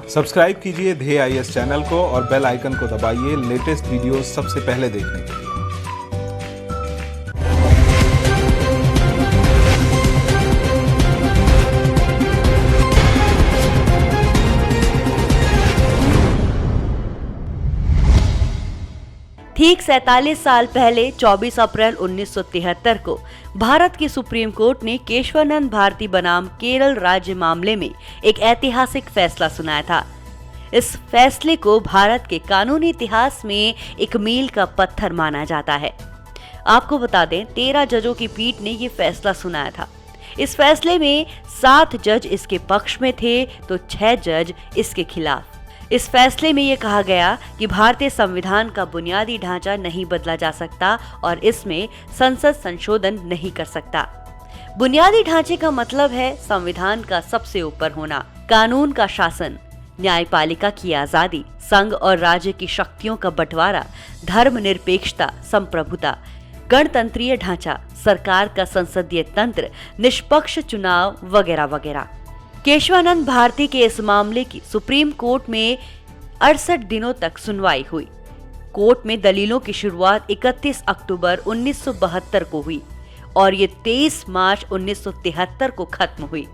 Subscribe कीजिए ध्येय IAS channel को और बेल आइकन को दबाइए लेटेस्ट वीडियो सबसे पहले देखने के लिए। ठीक 47 साल पहले 24 अप्रैल 1973 को भारत की सुप्रीम कोर्ट ने केशवानंद भारती बनाम केरल राज्य मामले में एक ऐतिहासिक फैसला सुनाया था। इस फैसले को भारत के कानूनी इतिहास में एक मील का पत्थर माना जाता है। आपको बता दें, 13 जजों की पीठ ने ये फैसला सुनाया था। इस फैसले में 7 जज इसके पक्ष में थे तो 6 जज इसके खिलाफ। इस फैसले में ये कहा गया कि भारतीय संविधान का बुनियादी ढांचा नहीं बदला जा सकता और इसमें संसद संशोधन नहीं कर सकता। बुनियादी ढांचे का मतलब है संविधान का सबसे ऊपर होना, कानून का शासन, न्यायपालिका की आजादी, संघ और राज्य की शक्तियों का बंटवारा, धर्मनिरपेक्षता, संप्रभुता, गणतंत्रीय ढांचा, सरकार का संसदीय तंत्र, निष्पक्ष चुनाव वगैरह वगैरह। केशवानंद भारती के इस मामले की सुप्रीम कोर्ट में 68 दिनों तक सुनवाई हुई। कोर्ट में दलीलों की शुरुआत 31 अक्टूबर 1972 को हुई और ये 23 मार्च 1973 को खत्म हुई।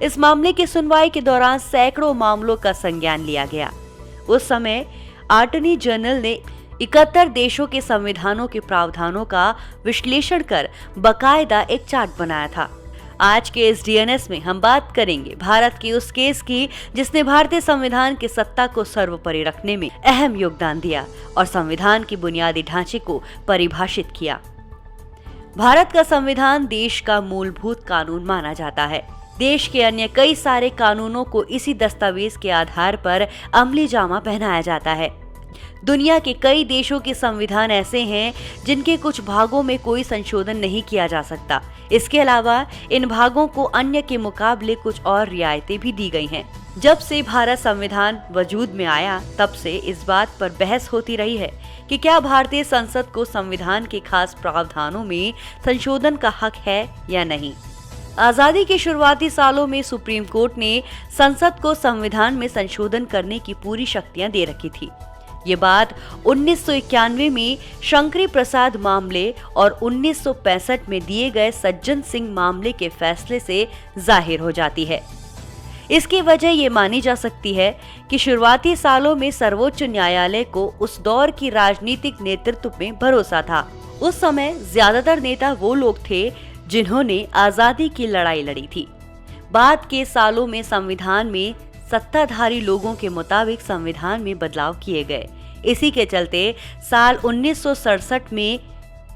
इस मामले की सुनवाई के दौरान सैकड़ों मामलों का संज्ञान लिया गया। उस समय अटॉर्नी जनरल ने 71 देशों के संविधानों के प्रावधानों का विश्लेषण कर बाकायदा एक चार्ट बनाया था। आज के इस डीएनएस में हम बात करेंगे भारत के उस केस की जिसने भारतीय संविधान की सत्ता को सर्वोपरि रखने में अहम योगदान दिया और संविधान की बुनियादी ढांचे को परिभाषित किया। भारत का संविधान देश का मूलभूत कानून माना जाता है। देश के अन्य कई सारे कानूनों को इसी दस्तावेज के आधार पर अमली जामा पहनाया जाता है। दुनिया के कई देशों के संविधान ऐसे हैं जिनके कुछ भागों में कोई संशोधन नहीं किया जा सकता। इसके अलावा इन भागों को अन्य के मुकाबले कुछ और रियायतें भी दी गई हैं। जब से भारत संविधान वजूद में आया तब से इस बात पर बहस होती रही है कि क्या भारतीय संसद को संविधान के खास प्रावधानों में संशोधन का हक है या नहीं। आजादी के शुरुआती सालों में सुप्रीम कोर्ट ने संसद को संविधान में संशोधन करने की पूरी शक्तियां दे रखी थी। ये बात 1991 में शंकरी प्रसाद मामले और 1965 में दिए गए सज्जन सिंह मामले के फैसले से जाहिर हो जाती है। इसकी वजह ये मानी जा सकती है कि शुरुआती सालों में सर्वोच्च न्यायालय को उस दौर की राजनीतिक नेतृत्व में भरोसा था। उस समय ज्यादातर नेता वो लोग थे जिन्होंने आजादी की लड़ाई लड़ी थी। बाद के सालों में संविधान में सत्ताधारी लोगों के मुताबिक संविधान में बदलाव किए गए। इसी के चलते साल 1967 में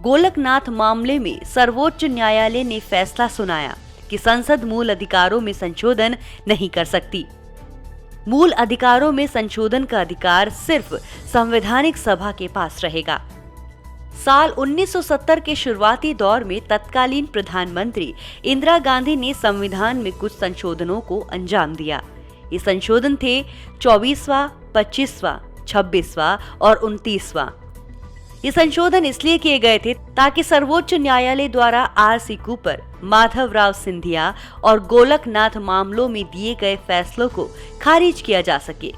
गोलकनाथ मामले में सर्वोच्च न्यायालय ने फैसला सुनाया कि संसद मूल अधिकारों में संशोधन नहीं कर सकती। मूल अधिकारों में संशोधन का अधिकार सिर्फ संवैधानिक सभा के पास रहेगा। साल 1970 के शुरुआती दौर में तत्कालीन प्रधानमंत्री इंदिरा गांधी ने संविधान में कुछ संशोधनों को अंजाम दिया। ये संशोधन थे 24वां, 25वां, 26वां और 29वां। ये संशोधन इसलिए किए गए थे ताकि सर्वोच्च न्यायालय द्वारा आर.सी. कूपर, माधवराव सिंधिया और गोलकनाथ मामलों में दिए गए फैसलों को खारिज किया जा सके।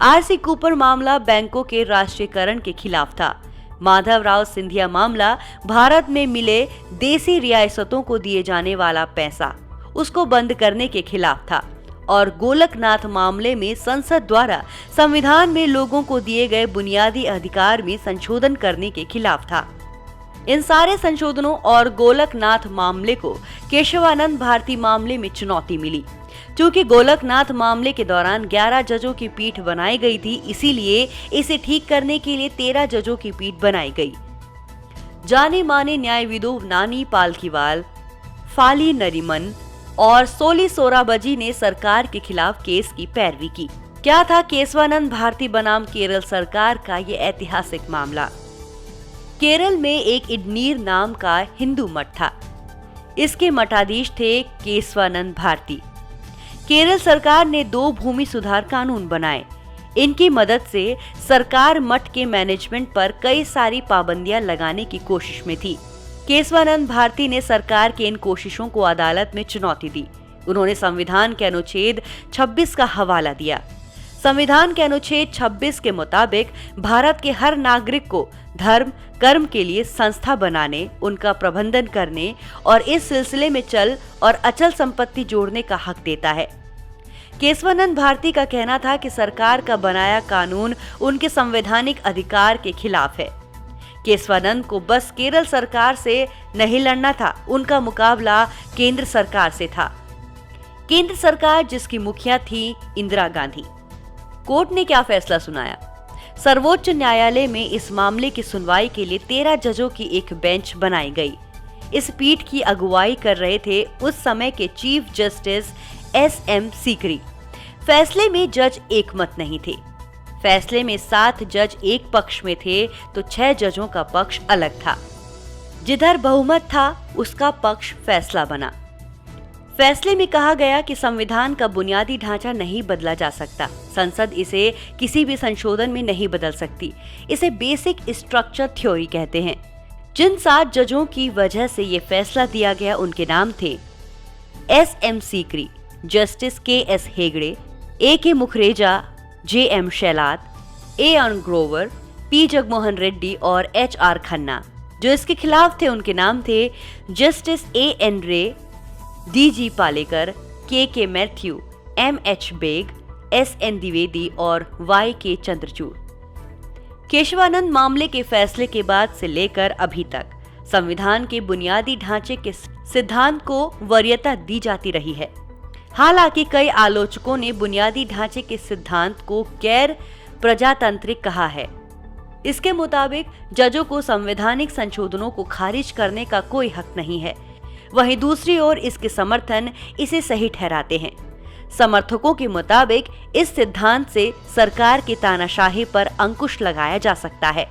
आर.सी. कूपर मामला बैंकों के राष्ट्रीयकरण के खिलाफ था। माधवराव सिंधिया मामला भारत में मिले देसी रियासतों को दिए जाने वाला पैसा उसको बंद करने के खिलाफ था और गोलकनाथ मामले में संसद द्वारा संविधान में लोगों को दिए गए बुनियादी अधिकार में संशोधन करने के खिलाफ था। इन सारे संशोधनों और गोलकनाथ मामले को केशवानंद भारती मामले में चुनौती मिली। चूंकि गोलकनाथ मामले के दौरान 11 जजों की पीठ बनाई गई थी, इसीलिए इसे ठीक करने के लिए 13 जजों की पीठ बनाई गई। जाने माने न्यायविदों नानी पालकीवाल, फाली नरीमन और सोली सोराबजी ने सरकार के खिलाफ केस की पैरवी की। क्या था केशवानंद भारती बनाम केरल सरकार का ये ऐतिहासिक मामला। केरल में एक इडनीर नाम का हिंदू मठ था। इसके मठाधीश थे केशवानंद भारती। केरल सरकार ने 2 भूमि सुधार कानून बनाए। इनकी मदद से सरकार मठ के मैनेजमेंट पर कई सारी पाबंदियां लगाने की कोशिश में थी। केशवानंद भारती ने सरकार के इन कोशिशों को अदालत में चुनौती दी। उन्होंने संविधान के अनुच्छेद 26 का हवाला दिया। संविधान के अनुच्छेद 26 के मुताबिक भारत के हर नागरिक को धर्म कर्म के लिए संस्था बनाने, उनका प्रबंधन करने और इस सिलसिले में चल और अचल संपत्ति जोड़ने का हक देता है। केशवानंद भारती का कहना था कि सरकार का बनाया कानून उनके संवैधानिक अधिकार के खिलाफ है। केशवानंद को बस केरल सरकार से नहीं लड़ना था, उनका मुकाबला केंद्र सरकार से था। केंद्र सरकार जिसकी मुखिया थी इंदिरा गांधी। कोर्ट ने क्या फैसला सुनाया? सर्वोच्च न्यायालय में इस मामले की सुनवाई के लिए 13 जजों की एक बेंच बनाई गई। इस पीठ की अगुवाई कर रहे थे उस समय के चीफ जस्टिस SM सीकरी। फैसले में जज एकमत नहीं थे। फैसले में 7 जज एक पक्ष में थे तो 6 जजों का पक्ष अलग था। जिधर बहुमत था उसका पक्ष फैसला बना। फैसले में कहा गया कि संविधान का बुनियादी ढांचा नहीं बदला जा सकता। संसद इसे किसी भी संशोधन में नहीं बदल सकती। इसे बेसिक स्ट्रक्चर थ्योरी कहते हैं। जिन 7 जजों की वजह से ये फैसला दिया गया उनके नाम थे SM Sikri, justice KS Hegde, AK मुखरेजा, JM शैलात, AN Grover, P Jagmohan Reddy और HR खन्ना। जो इसके खिलाफ थे उनके नाम थे justice AN Ray, DG Palekar, KK Mathew, MH Beg, SN Dwivedi और YK चंद्रचूड़। केशवानंद मामले के फैसले के बाद से लेकर अभी तक संविधान के बुनियादी ढांचे के सिद्धांत को वरीयता दी जाती रही है। हालांकि कई आलोचकों ने बुनियादी ढांचे के सिद्धांत को गैर प्रजातांत्रिक कहा है। इसके मुताबिक जजों को संवैधानिक संशोधनों को खारिज करने का कोई हक नहीं है। वहीं दूसरी ओर इसके समर्थन इसे सही ठहराते हैं। समर्थकों के मुताबिक इस सिद्धांत से सरकार की तानाशाही पर अंकुश लगाया जा सकता है।